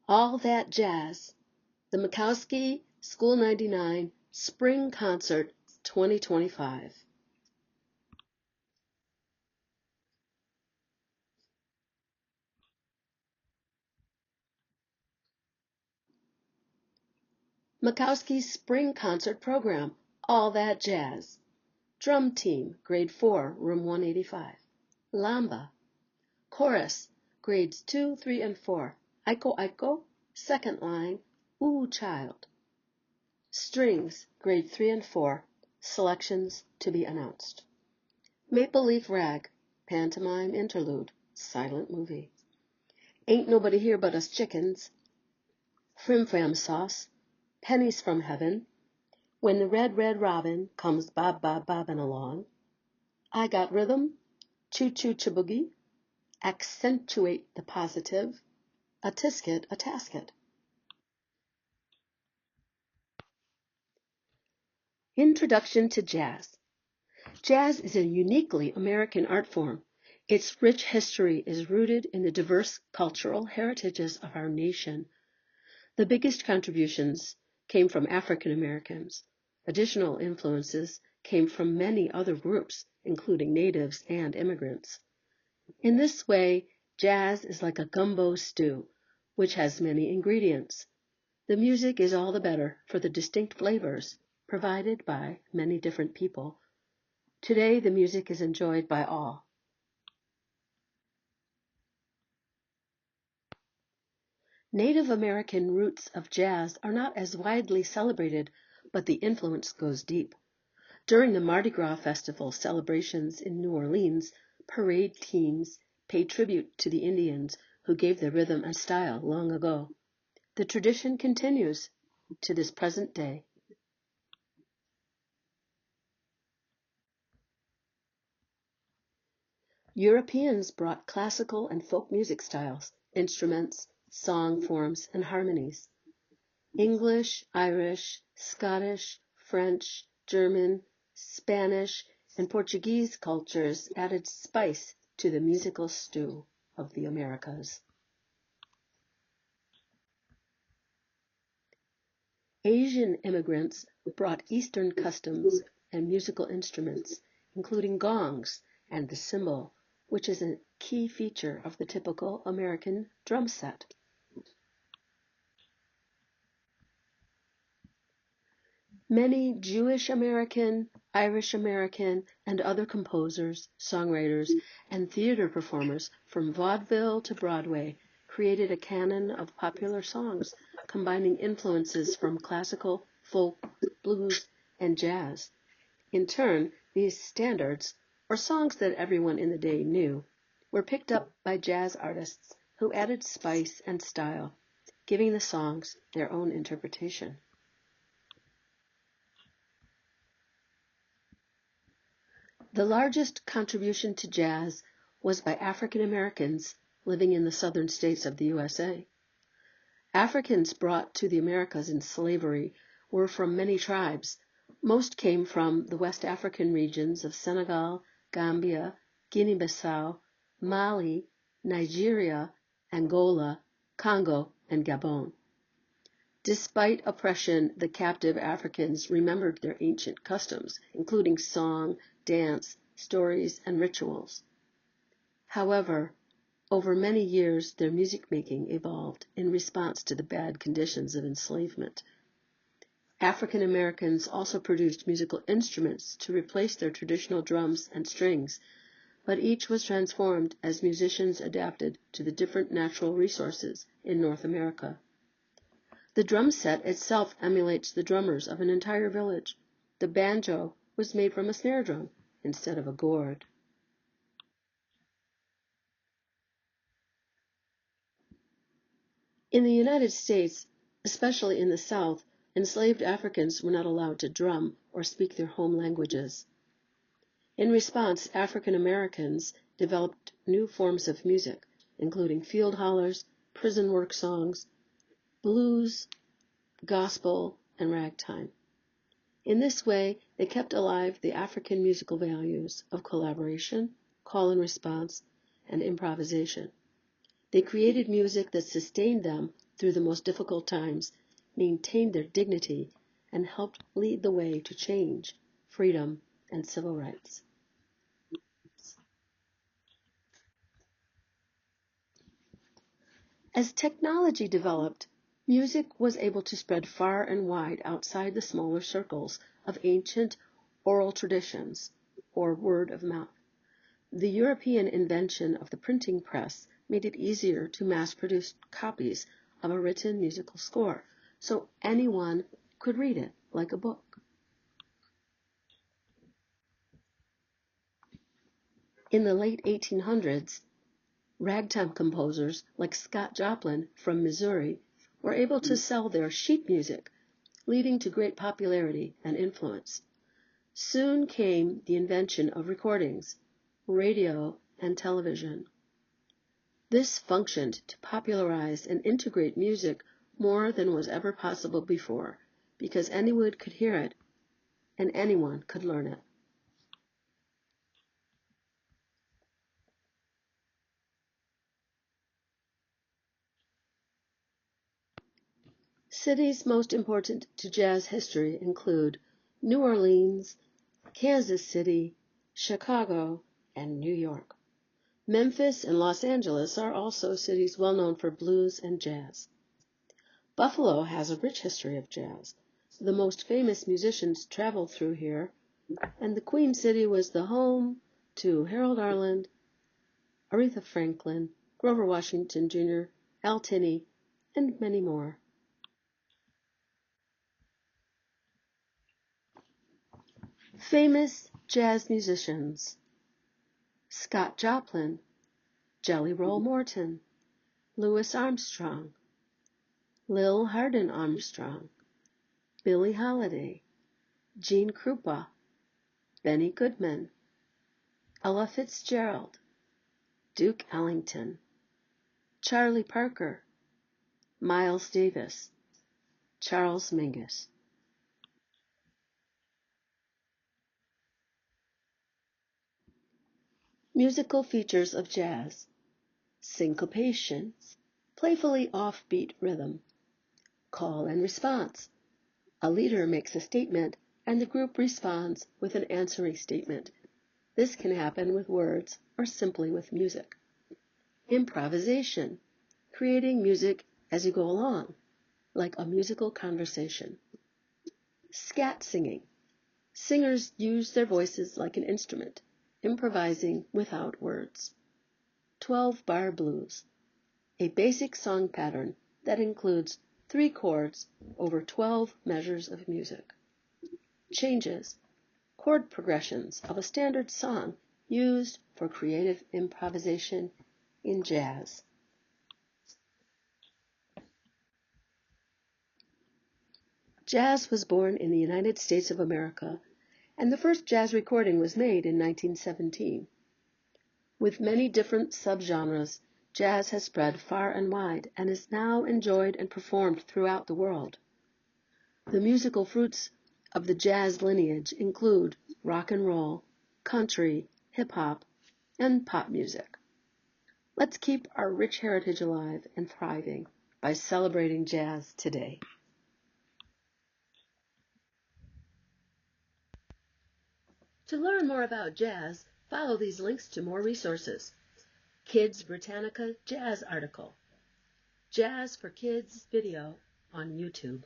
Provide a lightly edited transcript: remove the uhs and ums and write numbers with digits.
All That Jazz, the Makowski School 99 Spring Concert 2025. Makowski's Spring Concert Program, All That Jazz. Drum Team, Grade 4, Room 185. Lamba. Chorus, Grades 2, 3, and 4. Aiko Aiko, second line, Ooh Child. Strings, Grade 3 and 4. Selections to be announced. Maple Leaf Rag, Pantomime Interlude, Silent Movie. Ain't Nobody Here But Us Chickens. Frim Fram Sauce, Pennies from Heaven. When the Red Red Robin Comes Bob Bob Bobbin' Along. I Got Rhythm, Choo Choo Chiboogie, Accentuate the Positive, A Tisket, a Tasket. Introduction to Jazz. Jazz is a uniquely American art form. Its rich history is rooted in the diverse cultural heritages of our nation. The biggest contributions came from African Americans. Additional influences came from many other groups, including natives and immigrants. In this way, jazz is like a gumbo stew, which has many ingredients. The music is all the better for the distinct flavors provided by many different people. Today, the music is enjoyed by all. Native American roots of jazz are not as widely celebrated, but the influence goes deep. During the Mardi Gras Festival celebrations in New Orleans, parade teams pay tribute to the Indians who gave the rhythm and style long ago. The tradition continues to this present day. Europeans brought classical and folk music styles, instruments, song forms, and harmonies. English, Irish, Scottish, French, German, Spanish, and Portuguese cultures added spice to the musical stew of the Americas. Asian immigrants brought Eastern customs and musical instruments, including gongs and the cymbal, which is a key feature of the typical American drum set. Many Jewish American, Irish American, and other composers, songwriters, and theater performers from vaudeville to Broadway created a canon of popular songs combining influences from classical, folk, blues, and jazz. In turn, these standards, or songs that everyone in the day knew, were picked up by jazz artists who added spice and style, giving the songs their own interpretation. The largest contribution to jazz was by African Americans living in the southern states of the USA. Africans brought to the Americas in slavery were from many tribes. Most came from the West African regions of Senegal, Gambia, Guinea-Bissau, Mali, Nigeria, Angola, Congo, and Gabon. Despite oppression, the captive Africans remembered their ancient customs, including song, dance, stories, and rituals. However, over many years, their music-making evolved in response to the bad conditions of enslavement. African Americans also produced musical instruments to replace their traditional drums and strings, but each was transformed as musicians adapted to the different natural resources in North America. The drum set itself emulates the drummers of an entire village. The banjo was made from a snare drum instead of a gourd. In the United States, especially in the South, enslaved Africans were not allowed to drum or speak their home languages. In response, African Americans developed new forms of music, including field hollers, prison work songs, blues, gospel, and ragtime. In this way, they kept alive the African musical values of collaboration, call and response, and improvisation. They created music that sustained them through the most difficult times, maintained their dignity, and helped lead the way to change, freedom, and civil rights. As technology developed, music was able to spread far and wide outside the smaller circles of ancient oral traditions or word of mouth. The European invention of the printing press made it easier to mass-produce copies of a written musical score, so anyone could read it like a book. In the late 1800s, ragtime composers like Scott Joplin from Missouri were able to sell their sheet music, leading to great popularity and influence. Soon came the invention of recordings, radio, and television. This functioned to popularize and integrate music more than was ever possible before, because anyone could hear it and anyone could learn it. Cities most important to jazz history include New Orleans, Kansas City, Chicago, and New York. Memphis and Los Angeles are also cities well known for blues and jazz. Buffalo has a rich history of jazz. The most famous musicians traveled through here, and the Queen City was the home to Harold Arlen, Aretha Franklin, Grover Washington Jr., Al Tinney, and many more. Famous jazz musicians: Scott Joplin, Jelly Roll Morton, Louis Armstrong, Lil Hardin Armstrong, Billie Holiday, Gene Krupa, Benny Goodman, Ella Fitzgerald, Duke Ellington, Charlie Parker, Miles Davis, Charles Mingus. Musical features of jazz: syncopation, playfully offbeat rhythm, call and response. A leader makes a statement and the group responds with an answering statement. This can happen with words or simply with music. Improvisation, creating music as you go along, like a musical conversation. Scat singing, singers use their voices like an instrument, improvising without words. 12-bar blues, a basic song pattern that includes 3 chords over 12 measures of music. Changes, chord progressions of a standard song used for creative improvisation in jazz. Jazz was born in the United States of America, and the first jazz recording was made in 1917. With many different subgenres, jazz has spread far and wide and is now enjoyed and performed throughout the world. The musical fruits of the jazz lineage include rock and roll, country, hip-hop, and pop music. Let's keep our rich heritage alive and thriving by celebrating jazz today. To learn more about jazz, follow these links to more resources. Kids Britannica Jazz article, Jazz for Kids video on YouTube.